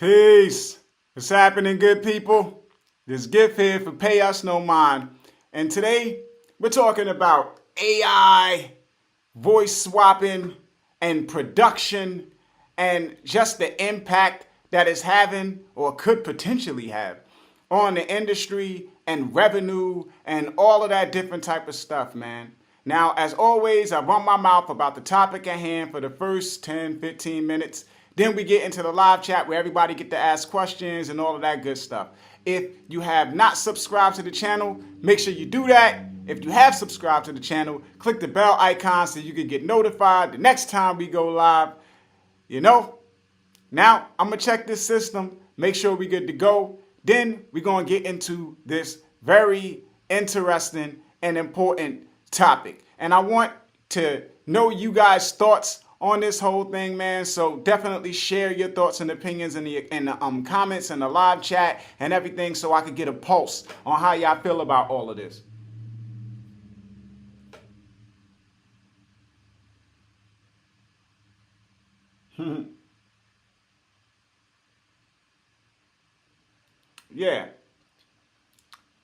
Peace. What's happening, good people? This gift here for Pay Us No Mind. And today we're talking about AI, voice swapping, and production, and just the impact that it's having or could potentially have on the industry and revenue and all of that different type of stuff, man. Now, as always, I run my mouth about the topic at hand for the first 10, 15 minutes. Then we get into the live chat where everybody get to ask questions and all of that good stuff. If you have not subscribed to the channel, make sure you do that. If you have subscribed to the channel, click the bell icon so you can get notified the next time we go live. Now I'm going to check this system, make sure we're good to go. Then we're going to get into this very interesting and important topic. And I want to know you guys' thoughts on this whole thing, man. So definitely share your thoughts and opinions in the comments and the live chat and everything so I could get a pulse on how y'all feel about all of this. Yeah.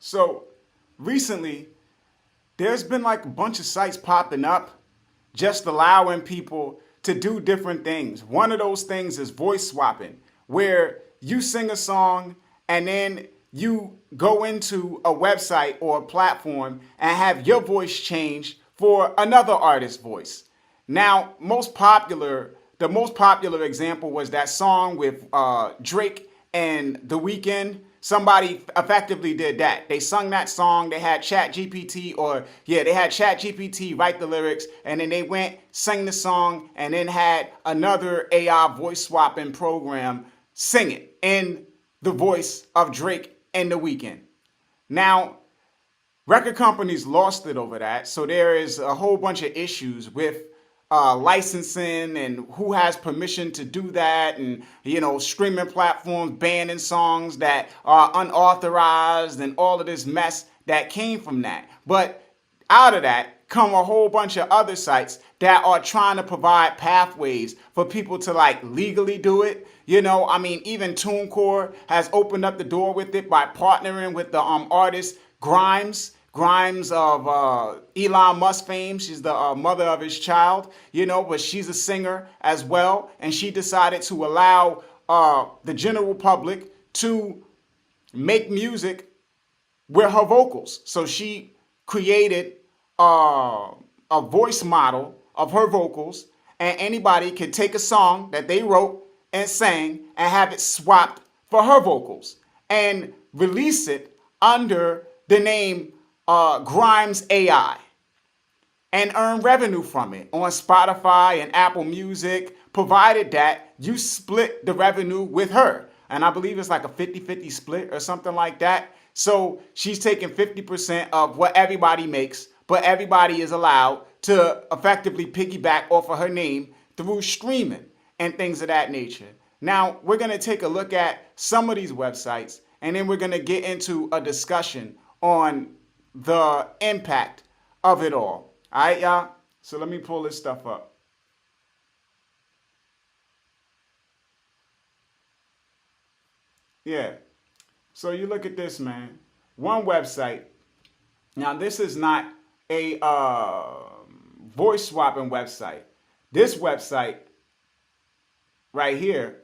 So recently, there's been like a bunch of sites popping up just allowing people to do different things. One of those things is voice swapping, where you sing a song and then you go into a website or a platform and have your voice changed for another artist's voice. Now, the most popular example was that song with Drake and The Weeknd. Somebody effectively did that. They sung that song. They had they had ChatGPT write the lyrics, and then they went, sang the song, and then had another AI voice swapping program sing it in the voice of Drake and The Weeknd. Now, record companies lost it over that, so there is a whole bunch of issues with licensing and who has permission to do that, and streaming platforms banning songs that are unauthorized and all of this mess that came from that. But out of that come a whole bunch of other sites that are trying to provide pathways for people to like legally do it. Even TuneCore has opened up the door with it by partnering with the artist Grimes of Elon Musk fame. She's the mother of his child, but she's a singer as well. And she decided to allow the general public to make music with her vocals. So she created a voice model of her vocals, and anybody could take a song that they wrote and sang and have it swapped for her vocals and release it under the name Grimes AI and earn revenue from it on Spotify and Apple Music, provided that you split the revenue with her. And I believe it's like a 50-50 split or something like that. So she's taking 50% of what everybody makes, but everybody is allowed to effectively piggyback off of her name through streaming and things of that nature. Now, we're going to take a look at some of these websites, and then we're going to get into a discussion on the impact of it all. All right, y'all? So let me pull this stuff up. Yeah. So you look at this, man. One website. Now, this is not a voice swapping website. This website right here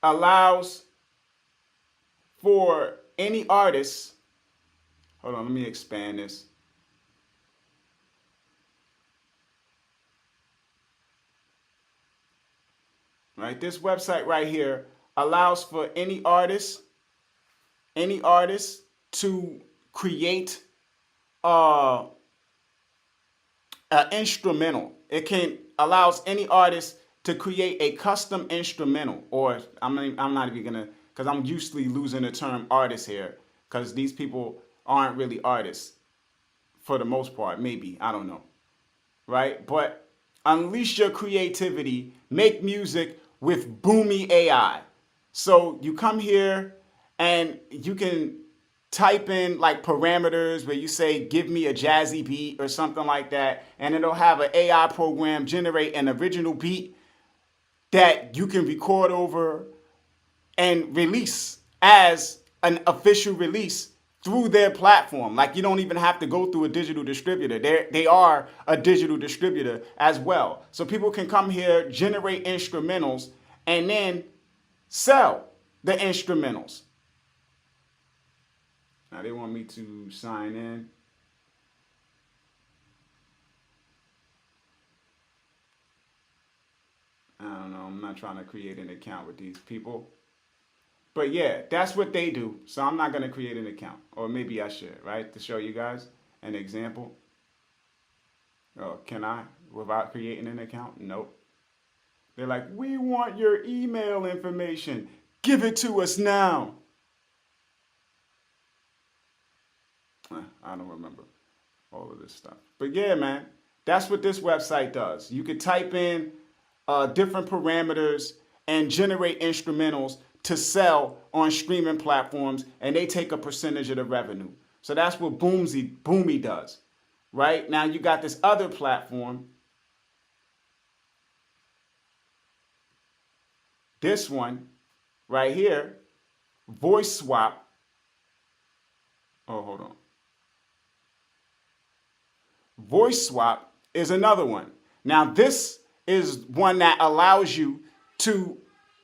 allows for any artist. Hold on, let me expand this. Right, this website right here allows for any artist to create an instrumental. Allows any artist to create a custom instrumental, or I'm not even gonna, because I'm usually losing the term artist here, because these people aren't really artists for the most part. Maybe, I don't know, right? But unleash your creativity, make music with Boomy AI. So you come here and you can type in like parameters where you say, give me a jazzy beat or something like that, and it'll have an AI program generate an original beat that you can record over and release as an official release through their platform. Like you don't even have to go through a digital distributor. They are a digital distributor as well. So people can come here, generate instrumentals, and then sell the instrumentals. Now they want me to sign in. I don't know. I'm not trying to create an account with these people. But yeah, that's what they do. So I'm not going to create an account. Or maybe I should, right? To show you guys an example. Oh, can I? Without creating an account? Nope. They're like, we want your email information. Give it to us now. I don't remember all of this stuff. But yeah, man, that's what this website does. You could type in different parameters and generate instrumentals to sell on streaming platforms, and they take a percentage of the revenue. So that's what Boomy does. Right? Now you got this other platform. This one right here, Voice Swap. Oh, hold on. Voice Swap is another one. Now this is one that allows you to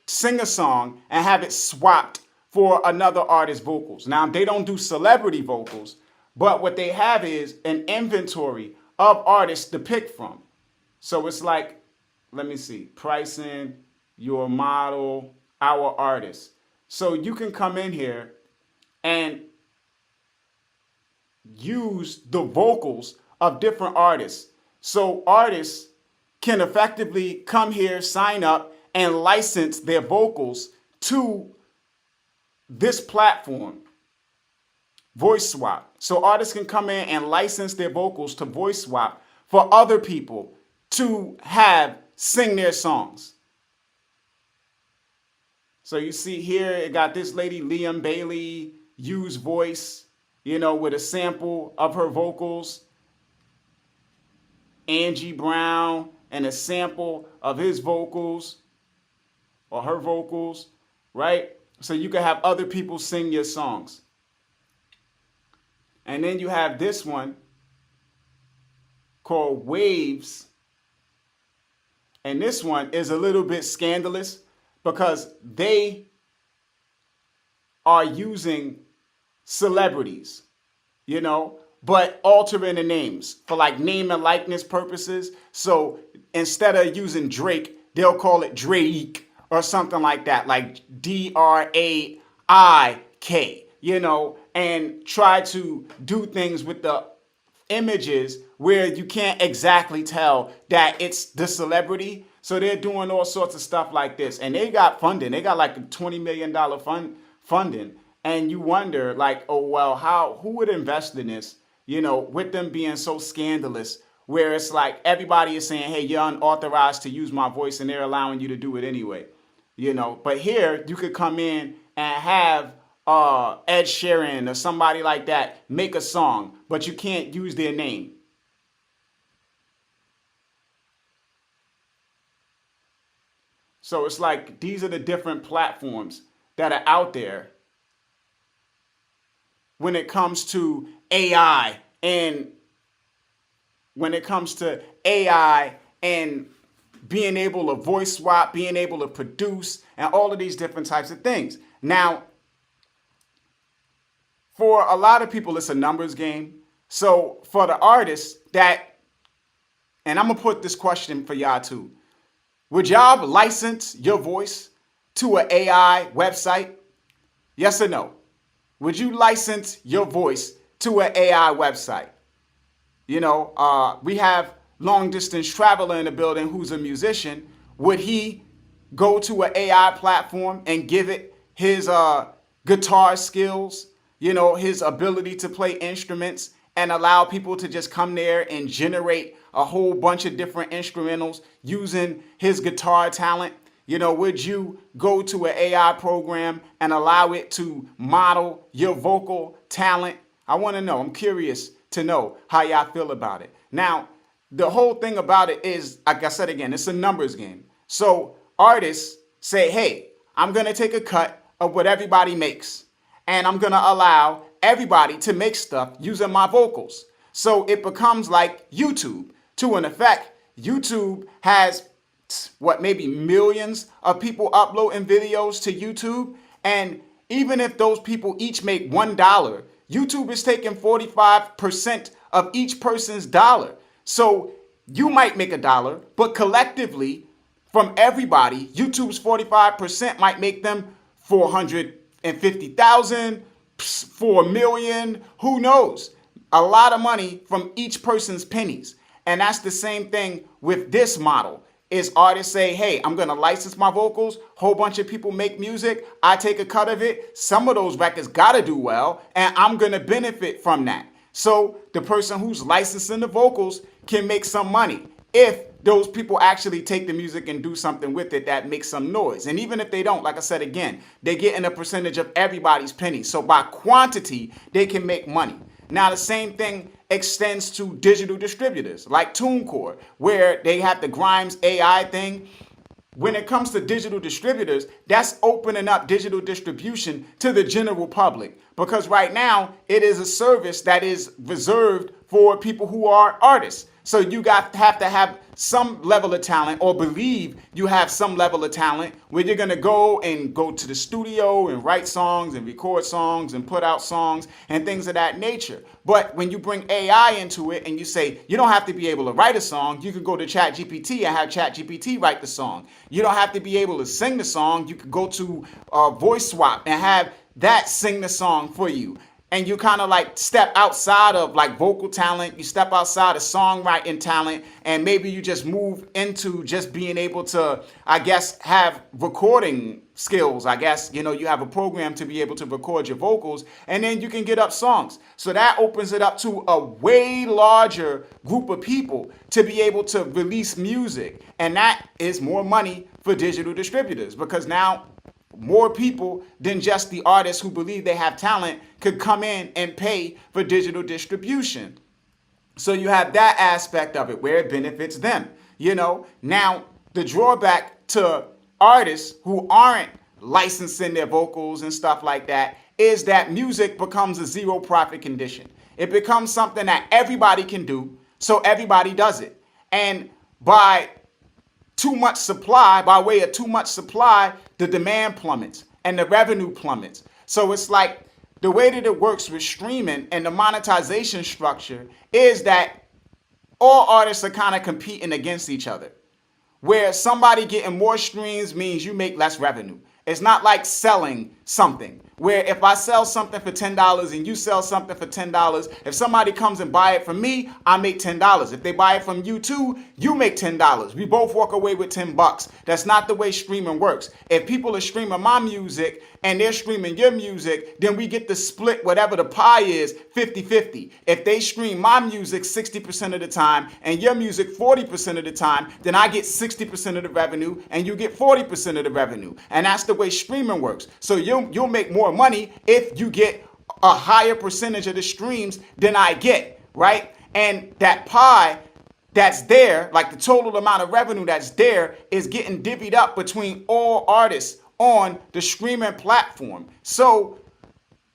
sing a song and have it swapped for another artist's vocals. Now they don't do celebrity vocals, but what they have is an inventory of artists to pick from. So it's like, let me see, pricing, your model, our artist. So you can come in here and use the vocals of different artists. So artists can effectively come here, sign up, and license their vocals to this platform, Voice Swap. So artists can come in and license their vocals to Voice Swap for other people to have sing their songs. So you see here, it got this lady, Liam Bailey, use voice, with a sample of her vocals. Angie Brown and a sample of his vocals or her vocals, right? So you can have other people sing your songs. And then you have this one called Waves. And this one is a little bit scandalous because they are using celebrities, but altering the names for like name and likeness purposes. So instead of using Drake, they'll call it Drake or something like that, like Draik, and try to do things with the images where you can't exactly tell that it's the celebrity. So they're doing all sorts of stuff like this. And they got funding. They got like a $20 million funding. And you wonder, like, oh, well, who would invest in this, with them being so scandalous, where it's like everybody is saying, hey, you're unauthorized to use my voice, and they're allowing you to do it anyway, But here, you could come in and have Ed Sheeran or somebody like that make a song, but you can't use their name. So it's like these are the different platforms that are out there when it comes to AI and being able to voice swap, being able to produce, and all of these different types of things. Now, for a lot of people, it's a numbers game. So for the artists and I'm going to put this question for y'all too. Would y'all license your voice to an AI website? Yes or no? Would you license your voice to an AI website? We have Long Distance Traveler in the building who's a musician. Would he go to an AI platform and give it his guitar skills, his ability to play instruments, and allow people to just come there and generate a whole bunch of different instrumentals using his guitar talent? Would you go to an AI program and allow it to model your vocal talent? I want to know. I'm curious to know how y'all feel about it. Now, the whole thing about it is, like I said again, it's a numbers game. So artists say, hey, I'm going to take a cut of what everybody makes. And I'm going to allow everybody to make stuff using my vocals. So it becomes like YouTube. To an effect, YouTube has what, maybe millions of people uploading videos to YouTube. And even if those people each make $1, YouTube is taking 45% of each person's dollar. So you might make $1, but collectively, from everybody, YouTube's 45% might make them 450,000, 4 million, who knows? A lot of money from each person's pennies. And that's the same thing with this model. Is artists say, hey, I'm going to license my vocals, whole bunch of people make music, I take a cut of it, some of those records got to do well, and I'm going to benefit from that. So the person who's licensing the vocals can make some money if those people actually take the music and do something with it that makes some noise. And even if they don't, like I said again, they're getting a percentage of everybody's pennies. So by quantity, they can make money. Now, the same thing extends to digital distributors like TuneCore, where they have the Grimes AI thing. When it comes to digital distributors, that's opening up digital distribution to the general public, because right now it is a service that is reserved for people who are artists. So you have to have some level of talent, or believe you have some level of talent, where you're going to go to the studio and write songs and record songs and put out songs and things of that nature. But when you bring AI into it and you say, you don't have to be able to write a song, you can go to ChatGPT and have ChatGPT write the song. You don't have to be able to sing the song. You could go to Voice Swap and have that sing the song for you. And you kind of like step outside of like vocal talent, you step outside of songwriting talent, and maybe you just move into just being able to, I guess, have recording skills. I guess, you have a program to be able to record your vocals, and then you can get up songs. So that opens it up to a way larger group of people to be able to release music. And that is more money for digital distributors, because now more people than just the artists who believe they have talent could come in and pay for digital distribution. So you have that aspect of it where it benefits them. Now the drawback to artists who aren't licensing their vocals and stuff like that is that music becomes a zero profit condition. It becomes something that everybody can do, so everybody does it. And by way of too much supply, the demand plummets and the revenue plummets. So it's like the way that it works with streaming and the monetization structure is that all artists are kind of competing against each other, where somebody getting more streams means you make less revenue. It's not like selling something, where if I sell something for $10 and you sell something for $10, if somebody comes and buy it from me, I make $10. If they buy it from you too, you make $10. We both walk away with $10. That's not the way streaming works. If people are streaming my music and they're streaming your music, then we get to split whatever the pie is 50-50. If they stream my music 60% of the time and your music 40% of the time, then I get 60% of the revenue and you get 40% of the revenue. And that's the way streaming works. So you'll make more money if you get a higher percentage of the streams than I get, right? And that pie that's there, like the total amount of revenue that's there, is getting divvied up between all artists on the streaming platform. So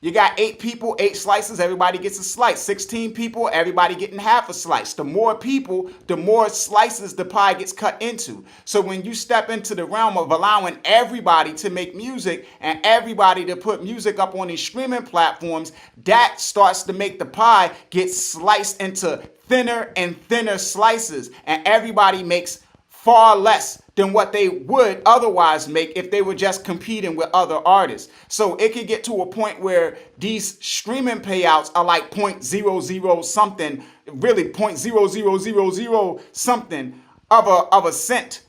you got 8 people, 8 slices, everybody gets a slice. 16 people, everybody getting half a slice. The more people, the more slices the pie gets cut into. So when you step into the realm of allowing everybody to make music and everybody to put music up on these streaming platforms, that starts to make the pie get sliced into thinner and thinner slices, and everybody makes far less than what they would otherwise make if they were just competing with other artists. So it could get to a point where these streaming payouts are like 0.00 something, really 0.0000 something of a cent.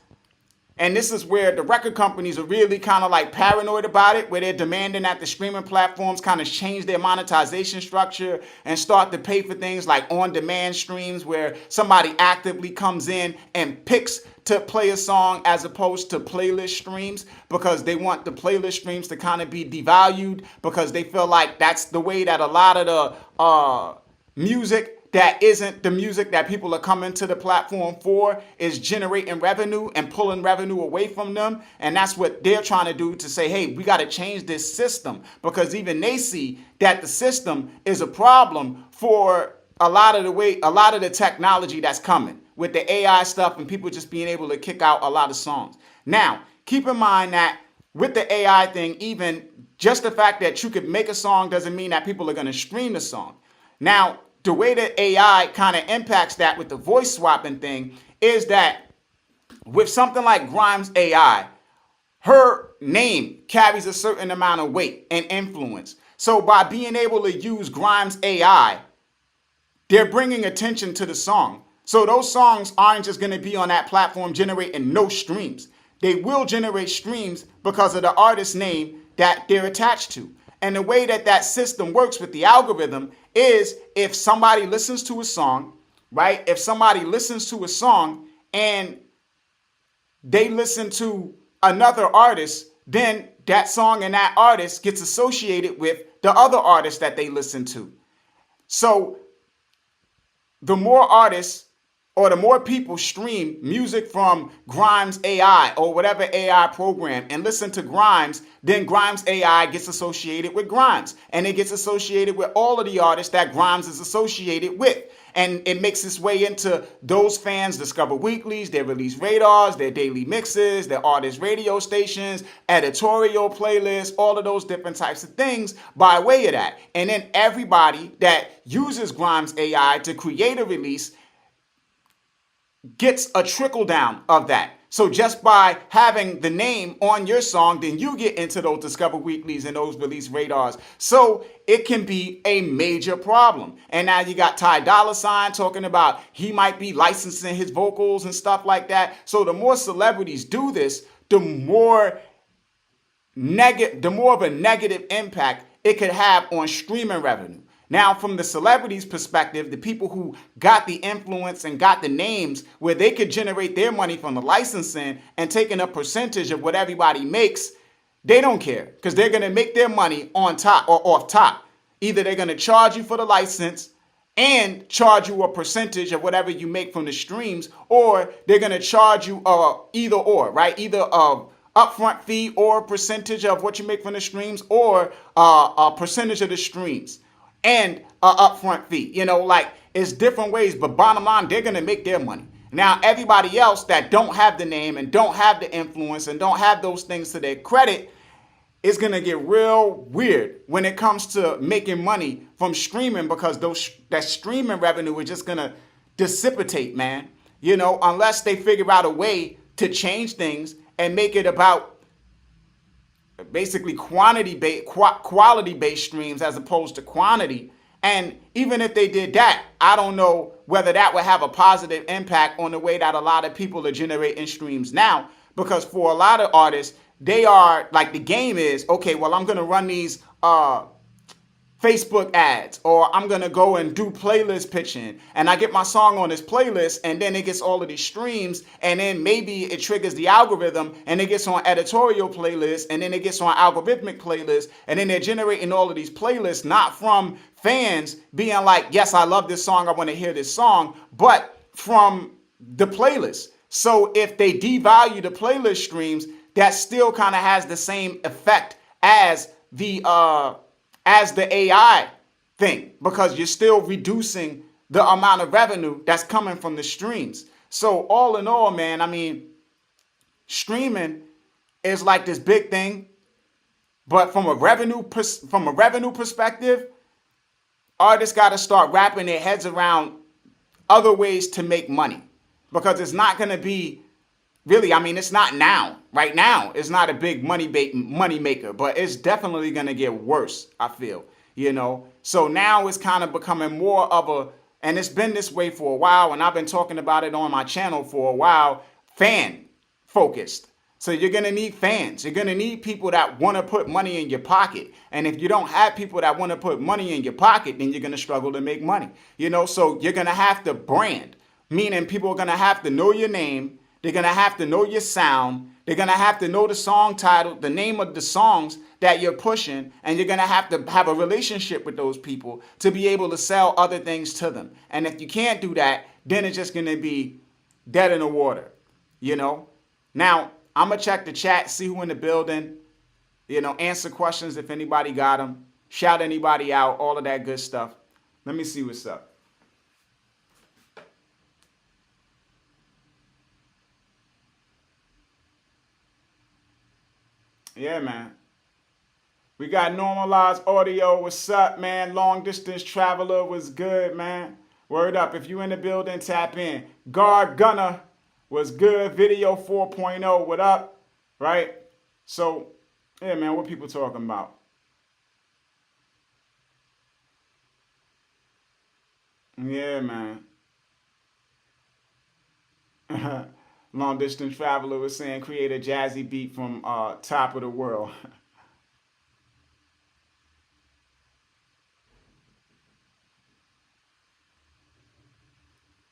And this is where the record companies are really kind of like paranoid about it, where they're demanding that the streaming platforms kind of change their monetization structure and start to pay for things like on-demand streams, where somebody actively comes in and picks to play a song as opposed to playlist streams, because they want the playlist streams to kind of be devalued, because they feel like that's the way that a lot of the music that isn't the music that people are coming to the platform for is generating revenue and pulling revenue away from them. And that's what they're trying to do, to say, hey, we got to change this system, because even they see that the system is a problem for a lot of the technology that's coming with the AI stuff and people just being able to kick out a lot of songs. Now, keep in mind that with the AI thing, even just the fact that you could make a song doesn't mean that people are going to stream the song. Now, the way that AI kind of impacts that with the voice swapping thing is that with something like Grimes AI, her name carries a certain amount of weight and influence. So by being able to use Grimes AI, they're bringing attention to the song. So those songs aren't just going to be on that platform generating no streams. They will generate streams because of the artist's name that they're attached to. And the way that that system works with the algorithm is, if somebody listens to a song, right? If somebody listens to a song and they listen to another artist, then that song and that artist gets associated with the other artist that they listen to. So the more artists or the more people stream music from Grimes AI or whatever AI program and listen to Grimes, then Grimes AI gets associated with Grimes. And it gets associated with all of the artists that Grimes is associated with. And it makes its way into those fans' Discover Weeklies, their release radars, their daily mixes, their artist radio stations, editorial playlists, all of those different types of things by way of that. And then everybody that uses Grimes AI to create a release gets a trickle down of that. So just by having the name on your song, then you get into those Discover Weeklies and those release radars. So it can be a major problem. And now you got Ty Dolla $ign talking about he might be licensing his vocals and stuff like that. So the more celebrities do this, the more of a negative impact it could have on streaming revenue. Now, from the celebrities' perspective, the people who got the influence and got the names where they could generate their money from the licensing and taking a percentage of what everybody makes, they don't care, because they're going to make their money on top or off top. Either they're going to charge you for the license and charge you a percentage of whatever you make from the streams, or they're going to charge you either or, right? Either a upfront fee or a percentage of what you make from the streams, or a percentage of the streams and an upfront fee. You know, like, it's different ways, but bottom line, they're going to make their money. Now, everybody else that don't have the name and don't have the influence and don't have those things to their credit is going to get real weird when it comes to making money from streaming, because that streaming revenue is just going to dissipate, man. You know, unless they figure out a way to change things and make it about basically quality-based streams as opposed to quantity. And even if they did that, I don't know whether that would have a positive impact on the way that a lot of people are generating streams now. Because for a lot of artists, they are like, the game is, okay, well, I'm going to run these Facebook ads, or I'm going to go and do playlist pitching, and I get my song on this playlist, and then it gets all of these streams, and then maybe it triggers the algorithm, and it gets on editorial playlists, and then it gets on algorithmic playlists, and then they're generating all of these playlists, not from fans being like, yes, I love this song, I want to hear this song, but from the playlist. So if they devalue the playlist streams, that still kind of has the same effect as the AI thing, because you're still reducing the amount of revenue that's coming from the streams. So all in all, man, I mean, streaming is like this big thing, but from a revenue perspective, artists got to start wrapping their heads around other ways to make money, because it's not going to be really, I mean, it's not now. Right now, it's not a big money maker, but it's definitely going to get worse, I feel, you know. So now it's kind of becoming more of and it's been this way for a while, and I've been talking about it on my channel for a while, fan focused. So you're going to need fans. You're going to need people that want to put money in your pocket. And if you don't have people that want to put money in your pocket, then you're going to struggle to make money, you know. So you're going to have to brand, meaning people are going to have to know your name. They're going to have to know your sound. They're going to have to know the song title, the name of the songs that you're pushing, and you're going to have a relationship with those people to be able to sell other things to them. And if you can't do that, then it's just going to be dead in the water, you know? Now, I'm going to check the chat, see who in the building, answer questions if anybody got them, shout anybody out, all of that good stuff. Let me see what's up. Yeah, man. We got normalized audio. What's up, man? Long distance traveler was good, man. Word up. If you in the building, tap in. Guard Gunner was good. Video 4.0. What up? Right? So, yeah, man, what people talking about? Yeah, man. Long distance traveler was saying create a jazzy beat from top of the world.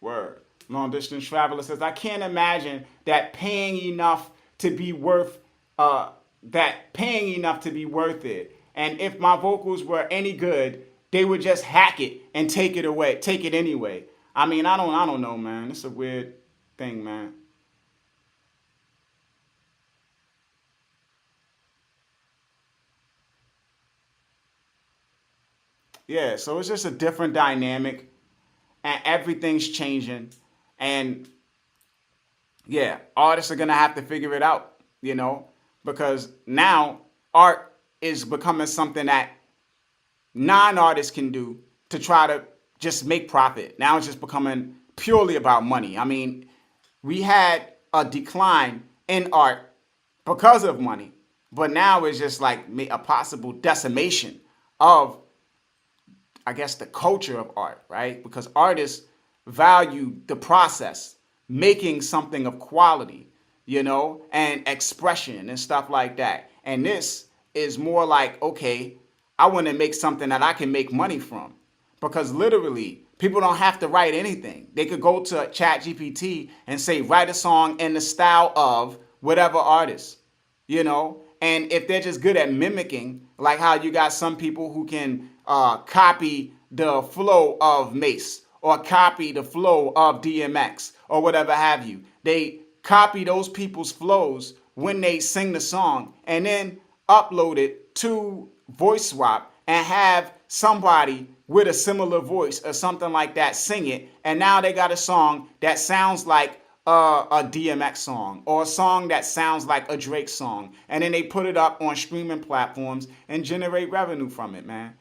Word. Long distance traveler says, I can't imagine that paying enough to be worth it. And if my vocals were any good, they would just hack it and take it anyway. I mean, I don't know, man. It's a weird thing, man. Yeah, so it's just a different dynamic, and everything's changing, and yeah, artists are gonna have to figure it out, because now art is becoming something that non-artists can do to try to just make profit. Now it's just becoming purely about money. I mean, we had a decline in art because of money, but now it's just like a possible decimation of, I guess, the culture of art, right? Because artists value the process, making something of quality, and expression and stuff like that. And this is more like, okay, I want to make something that I can make money from. Because literally, people don't have to write anything. They could go to ChatGPT and say, write a song in the style of whatever artist, And if they're just good at mimicking, like how you got some people who can copy the flow of Mace or copy the flow of DMX or whatever have you. They copy those people's flows when they sing the song and then upload it to Voice Swap and have somebody with a similar voice or something like that sing it. And now they got a song that sounds like a DMX song or a song that sounds like a Drake song. And then they put it up on streaming platforms and generate revenue from it, man.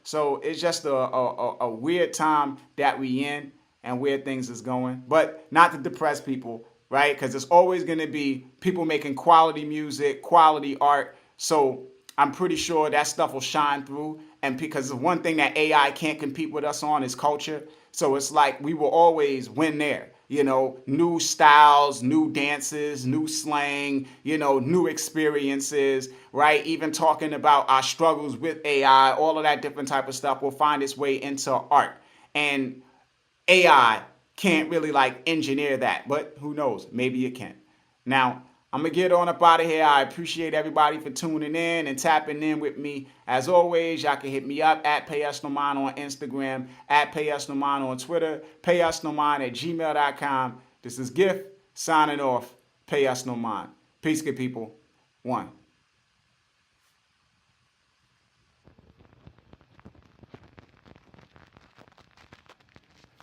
So it's just a weird time that we in and where things is going. But not to depress people, right? Because there's always going to be people making quality music, quality art. So I'm pretty sure that stuff will shine through. And because the one thing that AI can't compete with us on is culture. So it's like we will always win there. New styles, new dances, new slang, new experiences, right? Even talking about our struggles with AI, all of that different type of stuff will find its way into art. And AI can't really like engineer that, but who knows? Maybe it can. Now, I'm going to get on up out of here. I appreciate everybody for tuning in and tapping in with me. As always, y'all can hit me up at PayUsNoMind on Instagram, at PayUsNoMind on Twitter, PayUsNoMind@gmail.com. This is Gift signing off. Pay Us No Mind. Peace, good people. One.